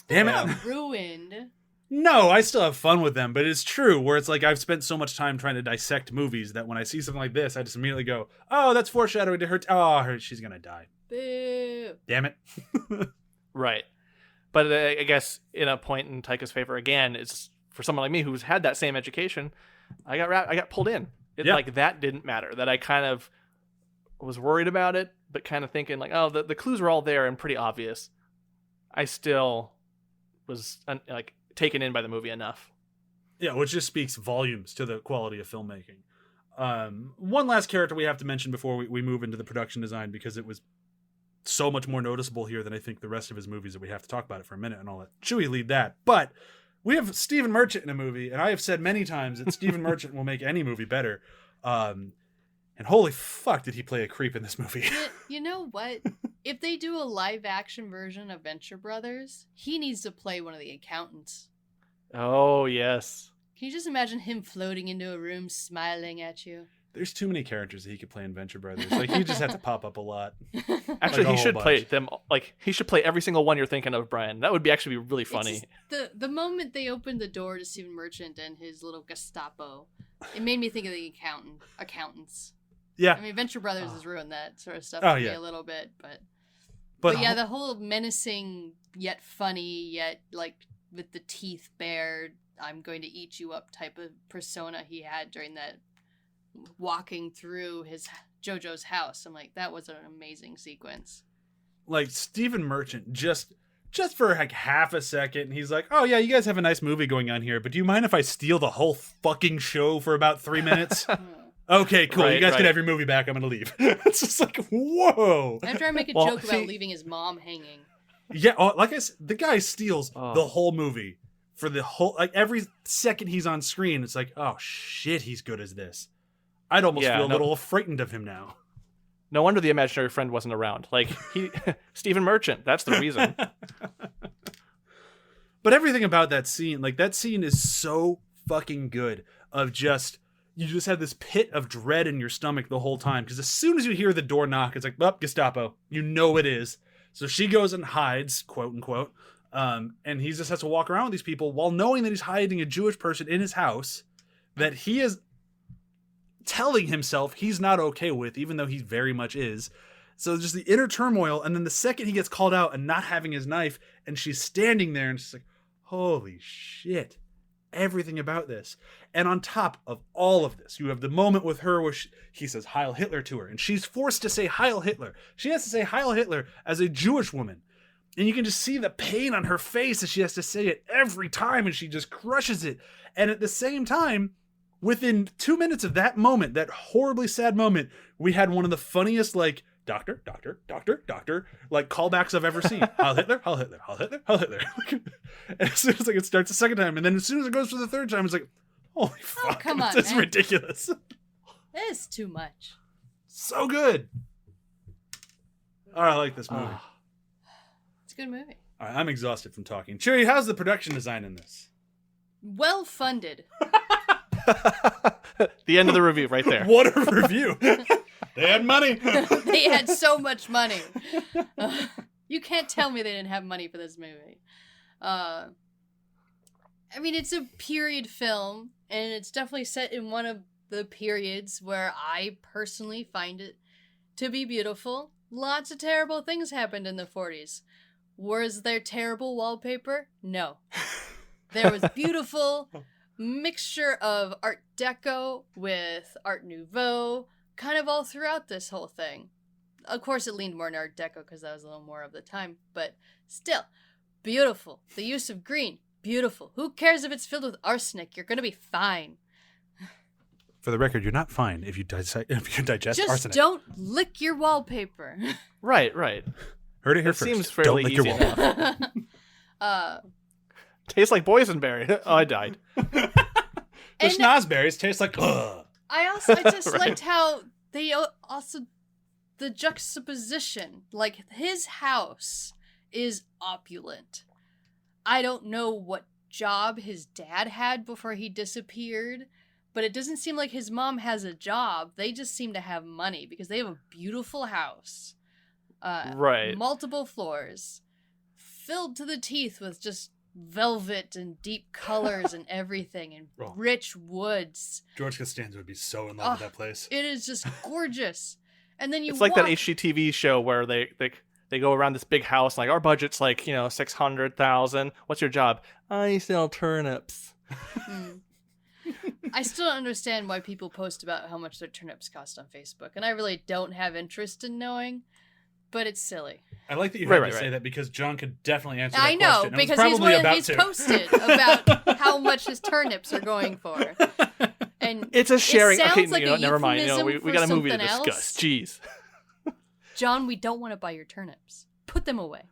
Damn it. Ruined. No, I still have fun with them, but it's true where it's like I've spent so much time trying to dissect movies that when I see something like this, I just immediately go, oh, that's foreshadowing to her. She's going to die. Boo. Damn it. Right. But I guess in a point in Taika's favor again, it's for someone like me who's had that same education, I got pulled in. Like that didn't matter. That I kind of was worried about it, but kind of thinking like, oh, the clues were all there and pretty obvious. I still was like taken in by the movie enough. Yeah, which just speaks volumes to the quality of filmmaking. One last character we have to mention before we move into the production design, because it was so much more noticeable here than I think the rest of his movies that we have to talk about it for a minute, and I'll let Chewie lead that. But we have Stephen Merchant in a movie, and I have said many times that Stephen Merchant will make any movie better. And holy fuck, did he play a creep in this movie. You know what? If they do a live-action version of Venture Brothers, he needs to play one of the accountants. Oh, yes. Can you just imagine him floating into a room smiling at you? There's too many characters that he could play in Venture Brothers. Like, he just had to pop up a lot. Actually, like he should play them. Like, he should play every single one you're thinking of, Brian. That would be actually be really funny. The moment they opened the door to Stephen Merchant and his little Gestapo, it made me think of the accountants. Yeah. I mean, Venture Brothers has ruined that sort of stuff for me a little bit, but yeah, the whole menacing yet funny yet like with the teeth bared, I'm going to eat you up type of persona he had during that walking through his Jojo's house. I'm like, that was an amazing sequence. Like Stephen Merchant just for like half a second, he's like, oh yeah, you guys have a nice movie going on here, but do you mind if I steal the whole fucking show for about 3 minutes? Okay, cool. You guys can have your movie back. I'm going to leave. It's just like, whoa. I'm trying to make a joke about leaving his mom hanging. Yeah, like I said, the guy steals the whole movie for the whole, like every second he's on screen, it's like, oh shit, he's good as this. I'd almost feel a little frightened of him now. No wonder the imaginary friend wasn't around. Like, Stephen Merchant, that's the reason. But everything about that scene, like that scene is so fucking good of just, you just have this pit of dread in your stomach the whole time. Because as soon as you hear the door knock, it's like, oh, Gestapo. You know it is. So she goes and hides, quote unquote. And he just has to walk around with these people while knowing that he's hiding a Jewish person in his house that he is telling himself he's not okay with, even though he very much is. So just the inner turmoil. And then the second he gets called out and not having his knife, and she's standing there and she's like, holy shit. Everything about this. And on top of all of this, you have the moment with her where he says Heil Hitler to her, and she's forced to say Heil Hitler. She has to say Heil Hitler as a Jewish woman. And you can just see the pain on her face as she has to say it every time, and she just crushes it. And at the same time, within 2 minutes of that moment, that horribly sad moment, we had one of the funniest, like, doctor, like callbacks I've ever seen. Heil Hitler, Heil Hitler, Heil Hitler, Heil Hitler. And as soon as like, it starts the second time, and then as soon as it goes for the third time, it's like, holy fuck, come on, this is man. ridiculous. That is too much. So good. All right, I like this movie. It's a good movie. All right, I'm exhausted from talking. Chewie, how's the production design in this? Well funded. The end of the review right there. What a review. They had money. They had so much money. You can't tell me they didn't have money for this movie. I mean, it's a period film, and it's definitely set in one of the periods where I personally find it to be beautiful. Lots of terrible things happened in the 40s. Was there terrible wallpaper? No. There was beautiful mixture of Art Deco with Art Nouveau, kind of all throughout this whole thing. Of course, it leaned more on Art Deco because that was a little more of the time, but still, beautiful. The use of green, beautiful. Who cares if it's filled with arsenic? You're going to be fine. For the record, you're not fine if you digest Just arsenic. Just don't lick your wallpaper. Right. Heard it here It first. seems fairly don't lick easy your wall. enough. Tastes like boysenberry. Oh, I died. The schnozberries taste like ugh. I just Right. liked how they also the juxtaposition. Like his house is opulent. I don't know what job his dad had before he disappeared, but it doesn't seem like his mom has a job. They just seem to have money because they have a beautiful house. Right. Multiple floors, filled to the teeth with just velvet and deep colors and everything, and Oh. rich woods. George Costanza would be so in love with that place. It is just gorgeous. And then It's like that HGTV show where they go around this big house, like, our budget's like, 600,000. What's your job? I sell turnips. I still don't understand why people post about how much their turnips cost on Facebook, and I really don't have interest in knowing, but it's silly. I like that you had to say that because John could definitely answer that I know, question. because he's posted about how much his turnips are going for. And it's a sharing. It sounds okay, like a never mind. euphemism We got a movie to for something discuss. else. Jeez. John, we don't want to buy your turnips. Put them away.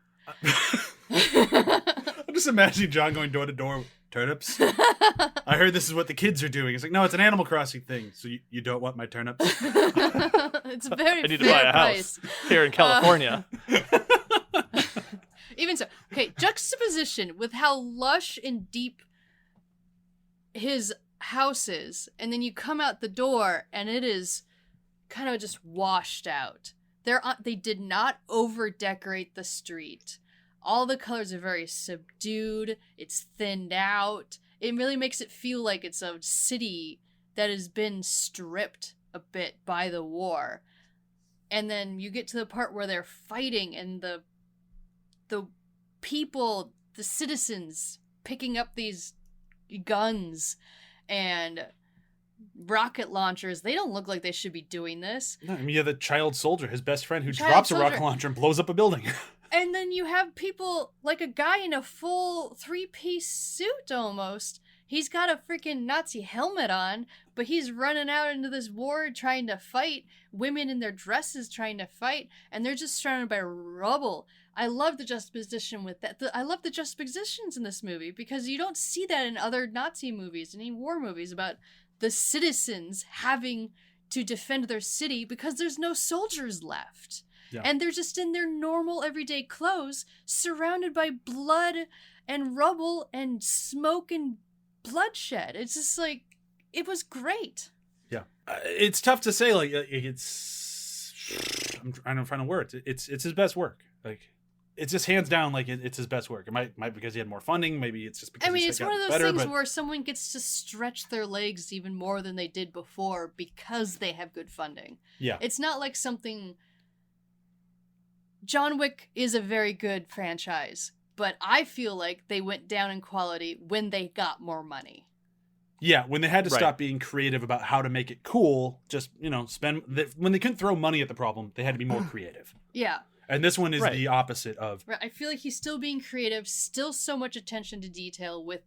I'm just imagining John going door to door. Turnips? I heard this is what the kids are doing. It's like, no, it's an Animal Crossing thing. So you don't want my turnips? It's a very I need to fair buy a price. house here in California. Even so, okay, juxtaposition with how lush and deep his house is, and then you come out the door and it is kind of just washed out. They did not over decorate the street. All the colors are very subdued. It's thinned out. It really makes it feel like it's a city that has been stripped a bit by the war. And then you get to the part where they're fighting and the people, the citizens, picking up these guns and rocket launchers. They don't look like they should be doing this. No, I mean, you have the child soldier, his best friend, who Child drops a soldier. rocket launcher and blows up a building. And then you have people, like a guy in a full three-piece suit almost. He's got a freaking Nazi helmet on, but he's running out into this war trying to fight. Women in their dresses trying to fight, and they're just surrounded by rubble. I love the juxtaposition with that. I love the juxtapositions in this movie because you don't see that in other Nazi movies, any war movies about the citizens having to defend their city because there's no soldiers left. Yeah. And they're just in their normal everyday clothes, surrounded by blood and rubble and smoke and bloodshed. It's just like, it was great. Yeah. It's tough to say, like, I'm trying to find a word. It's his best work. Like, it's just hands down, like, it's his best work. It might because he had more funding. Maybe it's just because it's one of those better, things where someone gets to stretch their legs even more than they did before because they have good funding. Yeah. It's not like something... John Wick is a very good franchise, but I feel like they went down in quality when they got more money. Yeah, when they had to Right. stop being creative about how to make it cool, just, when they couldn't throw money at the problem, they had to be more creative. Yeah. And this one is Right. the opposite of... Right. I feel like he's still being creative, still so much attention to detail with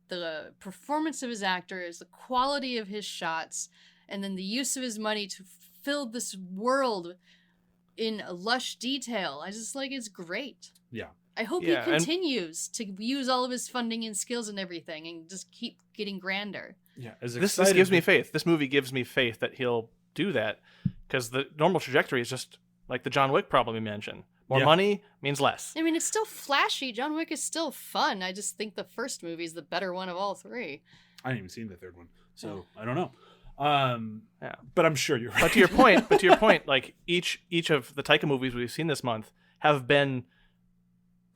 the performance of his actors, the quality of his shots, and then the use of his money to fill this world in lush detail. I just like, it's great. Yeah. I hope Yeah, he continues to use all of his funding and skills and everything and just keep getting grander. Yeah. This gives me faith. This movie gives me faith that he'll do that because the normal trajectory is just like the John Wick problem you mentioned. More money means less. I mean, it's still flashy. John Wick is still fun. I just think the first movie is the better one of all three. I haven't even seen the third one, so I don't know. Yeah. But I'm sure you're right. But to your point, like each of the Taika movies we've seen this month have been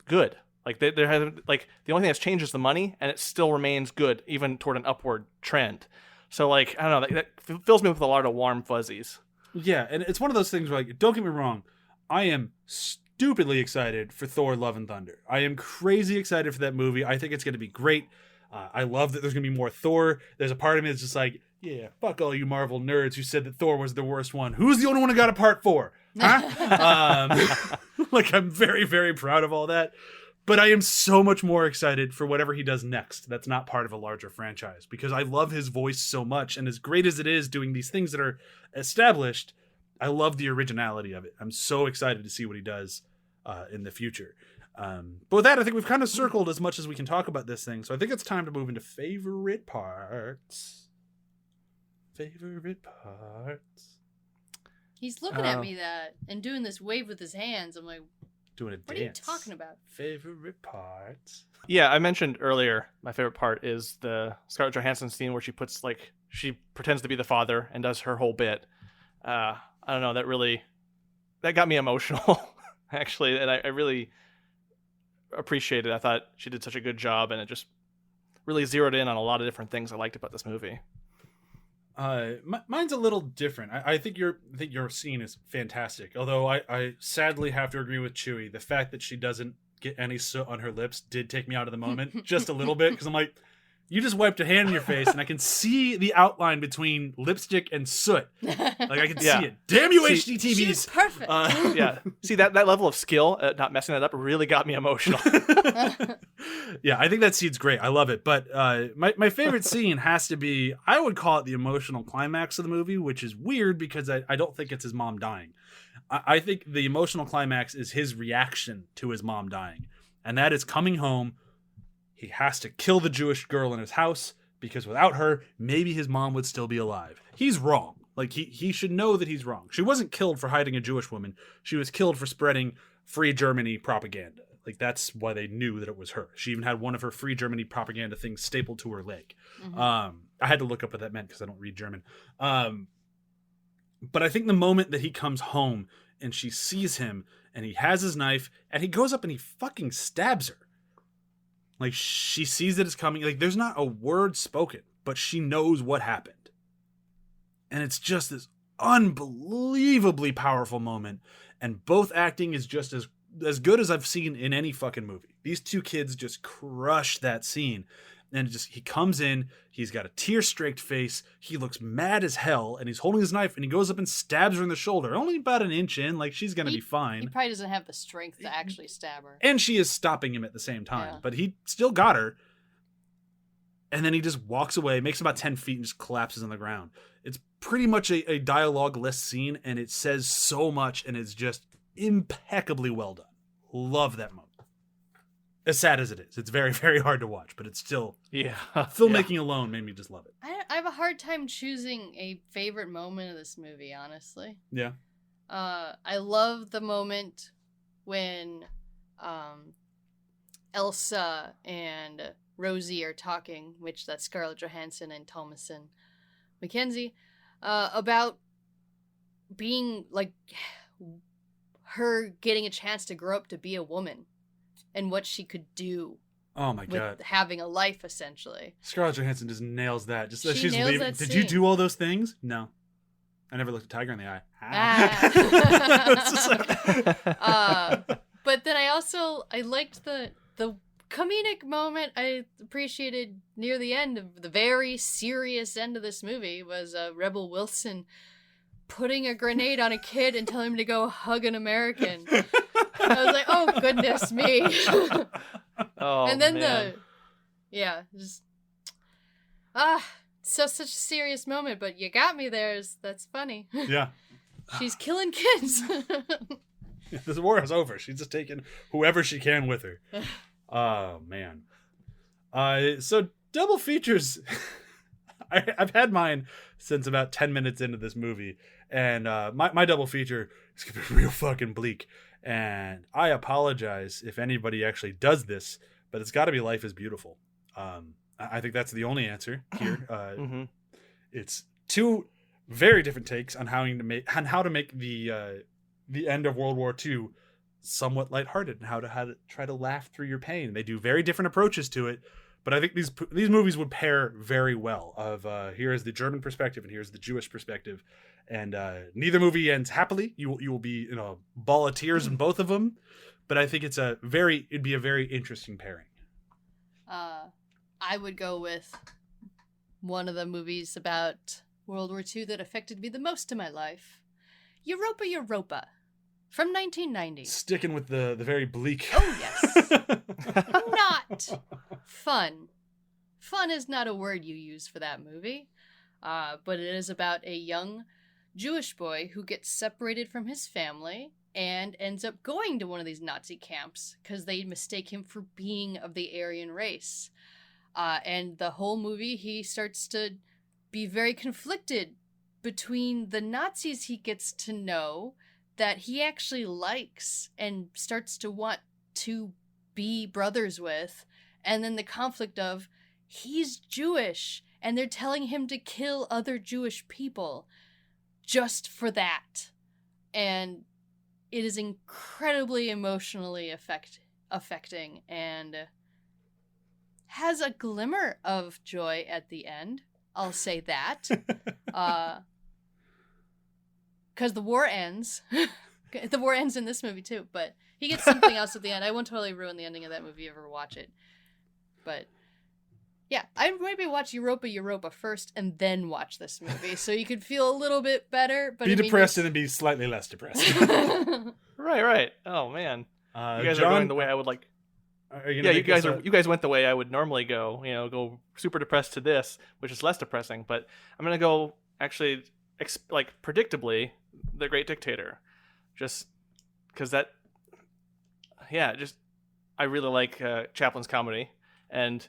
good. Like there hasn't, like, the only thing that's changed is the money, and it still remains good, even toward an upward trend. So, like, I don't know, that fills me with a lot of warm fuzzies. Yeah, and it's one of those things where, like, don't get me wrong, I am stupidly excited for Thor: Love and Thunder. I am crazy excited for that movie. I think it's going to be great. I love that there's going to be more Thor. There's a part of me that's just like, yeah, fuck all you Marvel nerds who said that Thor was the worst one. Who's the only one who got a part 4? Huh? Like, I'm very, very proud of all that. But I am so much more excited for whatever he does next that's not part of a larger franchise, because I love his voice so much, and as great as it is doing these things that are established, I love the originality of it. I'm so excited to see what he does in the future. But with that, I think we've kind of circled as much as we can talk about this thing, so I think it's time to move into favorite parts. Favorite parts. He's looking at me and doing this wave with his hands. I'm like, Doing a what dance. are you talking about? Favorite parts. Yeah, I mentioned earlier my favorite part is the Scarlett Johansson scene where she she pretends to be the father and does her whole bit. I don't know, that got me emotional, actually, and I really appreciated it. I thought she did such a good job, and it just really zeroed in on a lot of different things I liked about this movie. Mine's a little different. I think your scene is fantastic. Although I sadly have to agree with Chewie. The fact that she doesn't get any soot on her lips did take me out of the moment just a little bit, because I'm like, you just wiped a hand in your face and I can see the outline between lipstick and soot. Like I can see it. Damn you, HDTVs! She's perfect. Yeah, see that level of skill at not messing that up really got me emotional. Yeah, I think that scene's great. I love it. But my favorite scene has to be, I would call it the emotional climax of the movie, which is weird because I don't think it's his mom dying. I think the emotional climax is his reaction to his mom dying. And that is coming home. He has to kill the Jewish girl in his house because without her, maybe his mom would still be alive. He's wrong. Like, he should know that he's wrong. She wasn't killed for hiding a Jewish woman. She was killed for spreading Free Germany propaganda. Like, that's why they knew that it was her. She even had one of her Free Germany propaganda things stapled to her leg. Mm-hmm. I had to look up what that meant because I don't read German. But I think the moment that he comes home and she sees him and he has his knife and he goes up and he fucking stabs her. Like, she sees that it's coming. Like, there's not a word spoken, but she knows what happened. And it's just this unbelievably powerful moment. And both acting is just as good as I've seen in any fucking movie. These two kids just crush that scene. And he comes in, he's got a tear-streaked face, he looks mad as hell, and he's holding his knife, and he goes up and stabs her in the shoulder. Only about an inch in, like, she's gonna be fine. He probably doesn't have the strength to actually stab her. And she is stopping him at the same time, but he still got her. And then he just walks away, makes about 10 feet, and just collapses on the ground. It's pretty much a dialogue-less scene, and it says so much, and it's just impeccably well done. Love that moment. As sad as it is, it's very, very hard to watch, but it's still, filmmaking alone made me just love it. I have a hard time choosing a favorite moment of this movie, honestly. Yeah. I love the moment when Elsa and Rosie are talking, which that's Scarlett Johansson and Thomasin McKenzie, about being like her getting a chance to grow up to be a woman. And what she could do. Oh my god! With having a life, essentially. Scarlett Johansson just nails that. Just as she's nails leaving. that Did scene. you do all those things? No, I never looked a tiger in the eye. But then I liked the comedic moment. I appreciated near the end of the very serious end of this movie was Rebel Wilson putting a grenade on a kid and telling him to go hug an American. I was like, oh, goodness me. And then such a serious moment, but you got me there. That's funny. Yeah. She's killing kids. This war is over. She's just taking whoever she can with her. Oh, man. So double features. I've had mine since about 10 minutes into this movie. And my double feature is going to be real fucking bleak. And I apologize if anybody actually does this, but it's got to be Life is Beautiful. I think that's the only answer here. It's two very different takes on how to make the end of World War II somewhat lighthearted and how to try to laugh through your pain. They do very different approaches to it, but I think these movies would pair very well. Here is the German perspective and here's the Jewish perspective. And neither movie ends happily. You will be in a ball of tears in both of them. But I think it'd be a very interesting pairing. I would go with one of the movies about World War II that affected me the most in my life. Europa Europa from 1990. Sticking with the very bleak. Oh, yes. Not fun. Fun is not a word you use for that movie. But it is about a young Jewish boy who gets separated from his family and ends up going to one of these Nazi camps because they mistake him for being of the Aryan race. And the whole movie, he starts to be very conflicted between the Nazis he gets to know that he actually likes and starts to want to be brothers with, and then the conflict of he's Jewish and they're telling him to kill other Jewish people just for that. And it is incredibly emotionally affecting and has a glimmer of joy at the end. I'll say that. Because the war ends. The war ends in this movie too, but he gets something else at the end. I won't totally ruin the ending of that movie if you ever watch it. But yeah, I'd maybe watch Europa first and then watch this movie so you could feel a little bit better. But be depressed and then be slightly less depressed. Right. Oh man, you guys John, are going the way I would like. You guys went the way I would normally go. Go super depressed to this, which is less depressing. But I'm gonna go actually predictably, The Great Dictator, just because that. Yeah, just I really like Chaplin's comedy and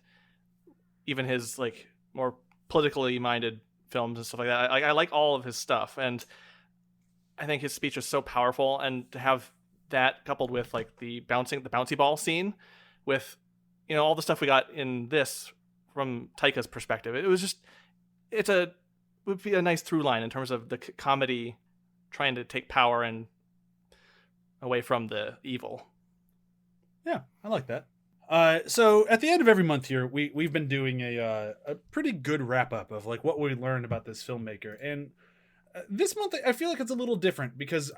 even his more politically minded films and stuff like that. I like all of his stuff, and I think his speech is so powerful. And to have that coupled with the bouncy ball scene, with all the stuff we got in this from Taika's perspective, it would be a nice through line in terms of the comedy trying to take power and away from the evil. Yeah, I like that. So at the end of every month here, we've been doing a pretty good wrap up of what we learned about this filmmaker, and this month I feel like it's a little different because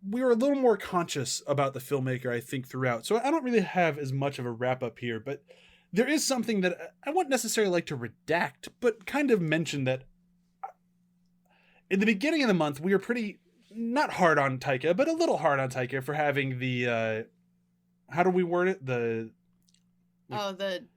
we were a little more conscious about the filmmaker, I think, throughout. So I don't really have as much of a wrap up here, but there is something that I wouldn't necessarily like to redact, but kind of mention that in the beginning of the month we were pretty not hard on Taika, but a little hard on Taika for having the how do we word it? The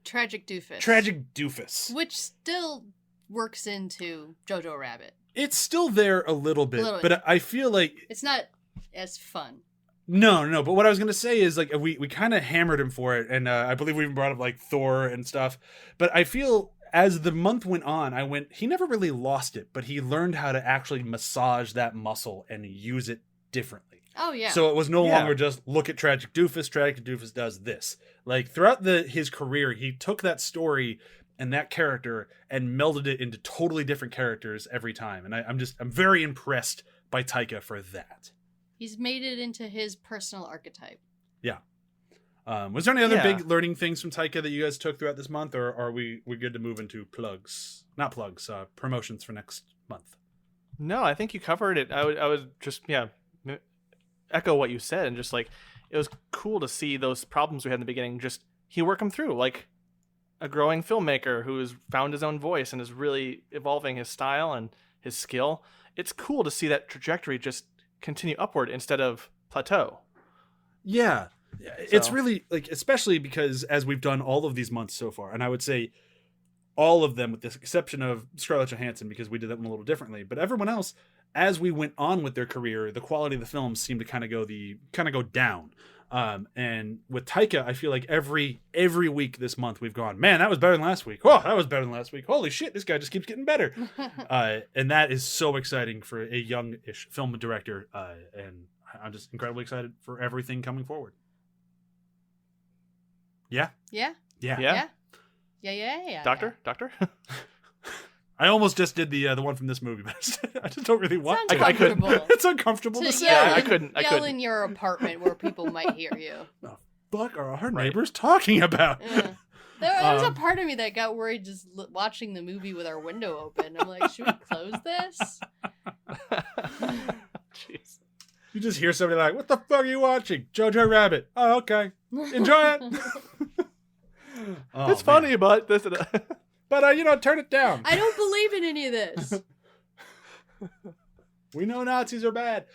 tragic doofus. Tragic doofus. Which still works into Jojo Rabbit. It's still there a little bit, but I feel like it's not as fun. No. But what I was going to say is we kind of hammered him for it. And I believe we even brought up Thor and stuff. But I feel as the month went on, he never really lost it, but he learned how to actually massage that muscle and use it differently. Oh, yeah. So it was no longer just look at Tragic Doofus. Tragic Doofus does this. Throughout his career, he took that story and that character and melded it into totally different characters every time. And I'm very impressed by Taika for that. He's made it into his personal archetype. Yeah. Was there any other big learning things from Taika that you guys took throughout this month, or are we good to move into promotions for next month? No, I think you covered it. I would just echo what you said, and just it was cool to see those problems we had in the beginning. Just he worked them through like a growing filmmaker who has found his own voice and is really evolving his style and his skill. It's cool to see that trajectory just continue upward instead of plateau. Yeah. It's really especially because as we've done all of these months so far, and I would say all of them with the exception of Scarlett Johansson because we did that one a little differently, but everyone else, as we went on with their career, the quality of the films seemed to kind of go down. And with Taika, I feel like every week this month we've gone, man, that was better than last week. Oh, that was better than last week. Holy shit, this guy just keeps getting better. And that is so exciting for a young-ish film director. And I'm just incredibly excited for everything coming forward. Yeah. Doctor. I almost just did the one from this movie, but I just don't really want to. I couldn't. It's uncomfortable to say. I couldn't. In your apartment where people might hear you. The fuck are our neighbors talking about? Yeah. There was a part of me that got worried just watching the movie with our window open. I'm like, should we close this? Jeez. You just hear somebody like, what the fuck are you watching? Jojo Rabbit. Oh, okay. Enjoy it. It's funny, but this. But, turn it down. I don't believe in any of this. We know Nazis are bad.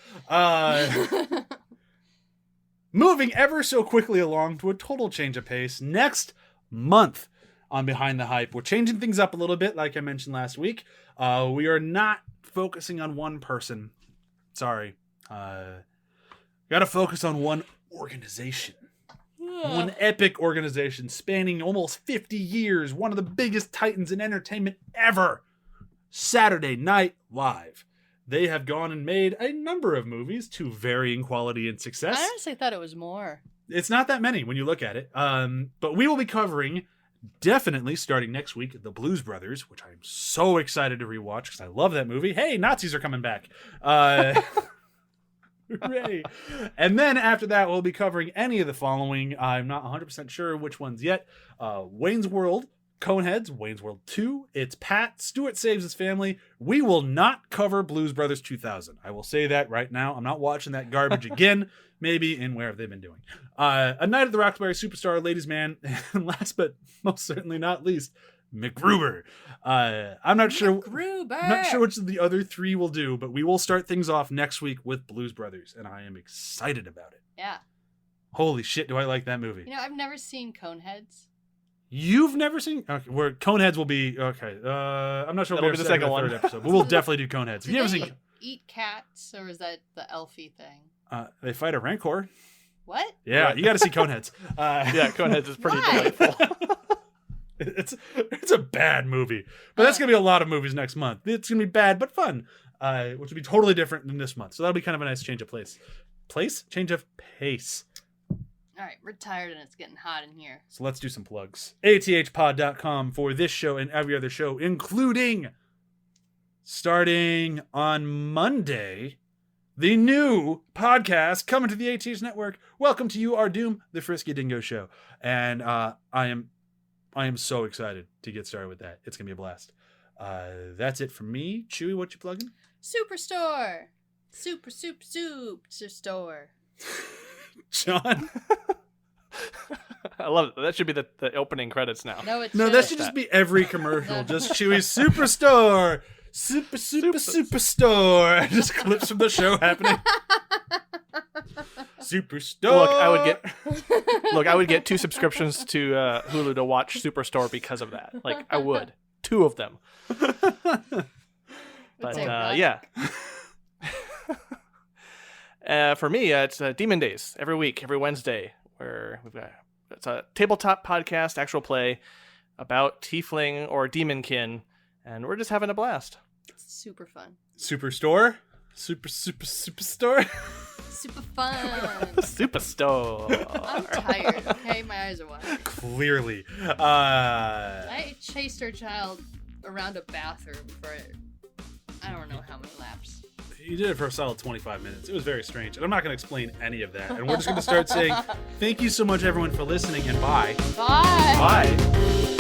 Moving ever so quickly along to a total change of pace. Next month on Behind the Hype, we're changing things up a little bit, like I mentioned last week. We are not focusing on one person. Sorry. Got to focus on one organization. One epic organization spanning almost 50 years. One of the biggest titans in entertainment ever. Saturday Night Live. They have gone and made a number of movies to varying quality and success. I honestly thought it was more. It's not that many when you look at it. But we will be covering, definitely starting next week, The Blues Brothers, which I'm so excited to rewatch because I love that movie. Hey, Nazis are coming back. Hooray. And then after that, we'll be covering any of the following. I'm not 100% sure which ones yet. Wayne's World, Coneheads, Wayne's World 2, It's Pat, Stuart Saves His Family. We will not cover Blues Brothers 2000. I will say that right now. I'm not watching that garbage again. Maybe in where have they been doing. A Night at the Roxbury Superstar, Ladies Man, and last but most certainly not least, MacGruber. I'm not sure which of the other three will do, but we will start things off next week with Blues Brothers, and I am excited about it. Yeah. Holy shit, do I like that movie. You know, I've never seen Coneheads. You've never seen? Okay, where Coneheads will be, okay. I'm not sure That'll we'll be the second one. third episode, but we'll definitely do Coneheads. Do they eat cats, or is that the Elfie thing? They fight a Rancor. What? Yeah, you got to see Coneheads. Yeah, Coneheads is pretty delightful. It's a bad movie, but that's gonna be a lot of movies next month. It's gonna be bad but fun, which will be totally different than this month. So that'll be kind of a nice change of change of pace. All right, we're tired and it's getting hot in here. So let's do some plugs. athpod.com for this show and every other show, including starting on Monday, the new podcast coming to the ATH network. Welcome to You Are Doom, the Frisky Dingo Show, and I am so excited to get started with that. It's gonna be a blast. That's it from me. Chewy, what you plugging? Superstore. Superstore. John? I love it. That should be the opening credits now. No, That should just be every commercial. Just Chewy's Superstore. Superstore. Just clips from the show happening. Superstore. I would get 2 subscriptions to Hulu to watch Superstore because of that. Like, I would. 2 of them. But yeah. For me, it's Demon Days every week, every Wednesday, where it's a tabletop podcast, actual play about tiefling or demonkin, and we're just having a blast. It's super fun. Superstore? Superstore? Super fun. Superstore. I'm tired, okay? My eyes are wide. Clearly. I chased our child around a bathroom for, I don't know how many laps. You did it for a solid 25 minutes. It was very strange. And I'm not going to explain any of that. And we're just going to start saying, thank you so much, everyone, for listening, and bye. Bye. Bye.